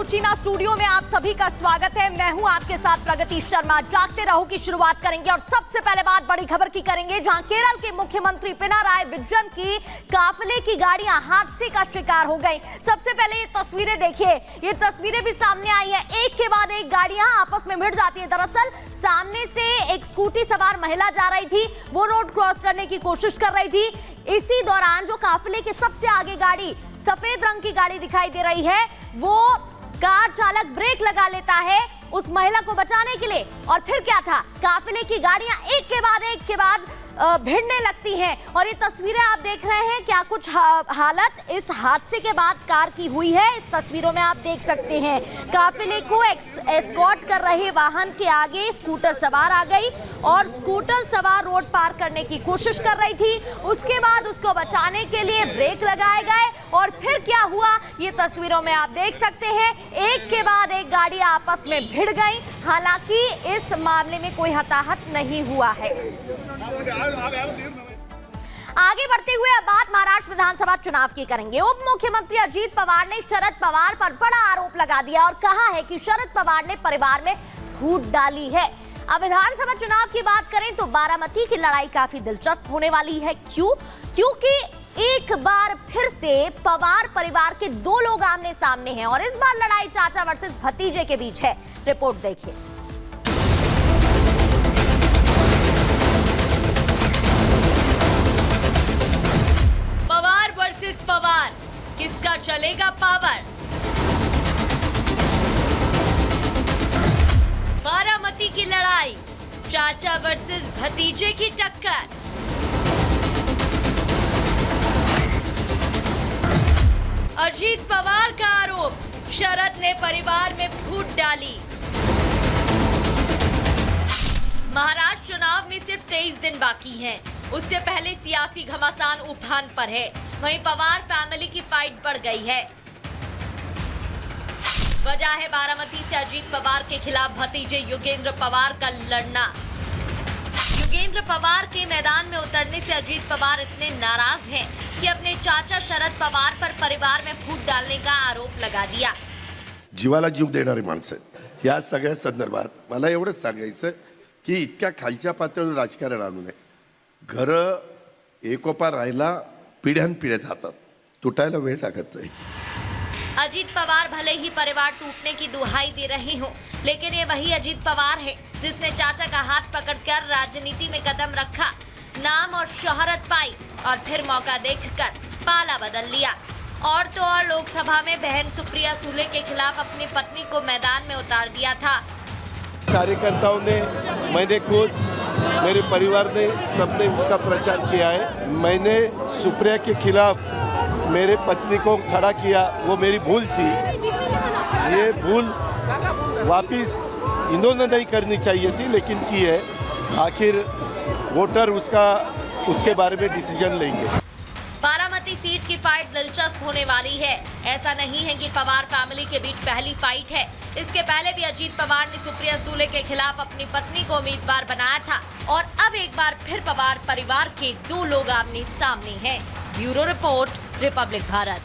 News studio में आप सभी का स्वागत है। मैं हूं आपके साथ प्रगति शर्मा। जागते रहो की शुरुआत करेंगे और सबसे पहले बात बड़ी खबर की करेंगे, जहां केरल के मुख्यमंत्री पिनाराई विजयन की काफिले की गाड़ियां हादसे का शिकार हो गई। सबसे पहले ये तस्वीरें देखिए, ये तस्वीरें भी सामने आई है। एक के बाद एक गाड़ियां आपस में भिड़ जाती है। दरअसल सामने से एक स्कूटी सवार महिला जा रही थी, वो रोड क्रॉस करने की कोशिश कर रही थी। इसी दौरान जो काफिले के सबसे आगे गाड़ी, सफेद रंग की गाड़ी दिखाई दे रही है, वो कार चालक ब्रेक लगा लेता है उस महिला को बचाने के लिए। और फिर क्या था, काफिले की गाड़ियां एक के बाद भिड़ने लगती हैं। और ये तस्वीरें आप देख रहे हैं, क्या कुछ हालत इस हादसे के बाद कार की हुई है, इस तस्वीरों में आप देख सकते हैं। काफिले को एस्कॉर्ट कर रहे वाहन के आगे स्कूटर सवार आ गई और स्कूटर सवार रोड पार करने की कोशिश कर रही थी। उसके बाद उसको बचाने के लिए ब्रेक लगाए गए और फिर क्या हुआ, ये तस्वीरों में आप देख सकते हैं। एक के बाद एक गाड़ी आपस में भिड़ गई। हालांकि इस मामले में कोई हताहत नहीं हुआ है। आगे बढ़ते हुए अब बात महाराष्ट्र विधानसभा चुनाव की करेंगे। उप मुख्यमंत्री अजीत पवार ने शरद पवार पर बड़ा आरोप लगा दिया और कहा है कि शरद पवार ने परिवार में फूट डाली है। अब विधानसभा चुनाव की बात करें तो बारामती की लड़ाई काफी दिलचस्प होने वाली है। क्योंकि एक बार फिर से पवार परिवार के दो लोग आमने सामने हैं और इस बार लड़ाई चाचा वर्सेस भतीजे के बीच है। रिपोर्ट देखिए। पवार वर्सेस पवार, किसका चलेगा पावर? बारामती की लड़ाई, चाचा वर्सेस भतीजे की टक्कर। अजीत पवार का आरोप, शरद ने परिवार में फूट डाली। महाराष्ट्र चुनाव में सिर्फ 23 दिन बाकी हैं। उससे पहले सियासी घमासान उफान पर है। वहीं पवार फैमिली की फाइट बढ़ गई है। वजह है बारामती से अजीत पवार के खिलाफ भतीजे योगेंद्र पवार का लड़ना। योगेंद्र पवार के मैदान में उतरने से अजीत पवार इतने नाराज हैं कि अपने चाचा शरद पवार पर परिवार में फूट डालने का आरोप लगा दिया। जीवाला जीव देणारी माणसं आहेत। या सगळ्या संदर्भात मला एवढंच सांगायचं की इतक्या खालच्या पातळीवर राजकारण आणू नये। घरं एकोपा राहिला पिढ्यानपिढ्या जातात, तुटायला वेळ लागत नाही। अजीत पवार भले ही परिवार टूटने की दुहाई दे रहे हो, लेकिन ये वही अजीत पवार है जिसने चाचा का हाथ पकड़कर राजनीति में कदम रखा, नाम और शोहरत पाई और फिर मौका देखकर पाला बदल लिया। और तो और लोकसभा में बहन सुप्रिया सुले के खिलाफ अपनी पत्नी को मैदान में उतार दिया था। कार्यकर्ताओं ने, मैंने खुद, मेरे परिवार ने, सबने उसका प्रचार किया है। मैंने सुप्रिया के खिलाफ मेरे पत्नी को खड़ा किया, वो मेरी भूल थी। ये भूल वापिस इन्होंने नहीं करनी चाहिए थी, लेकिन की है। आखिर वोटर उसके बारे में डिसीजन लेंगे। बारामती सीट की फाइट दिलचस्प होने वाली है। ऐसा नहीं है कि पवार फैमिली के बीच पहली फाइट है। इसके पहले भी अजीत पवार ने सुप्रिया सुले के खिलाफ अपनी पत्नी को उम्मीदवार बनाया था और अब एक बार फिर पवार परिवार के दो लोग आमने सामने हैं। Bureau report, Republic Bharat.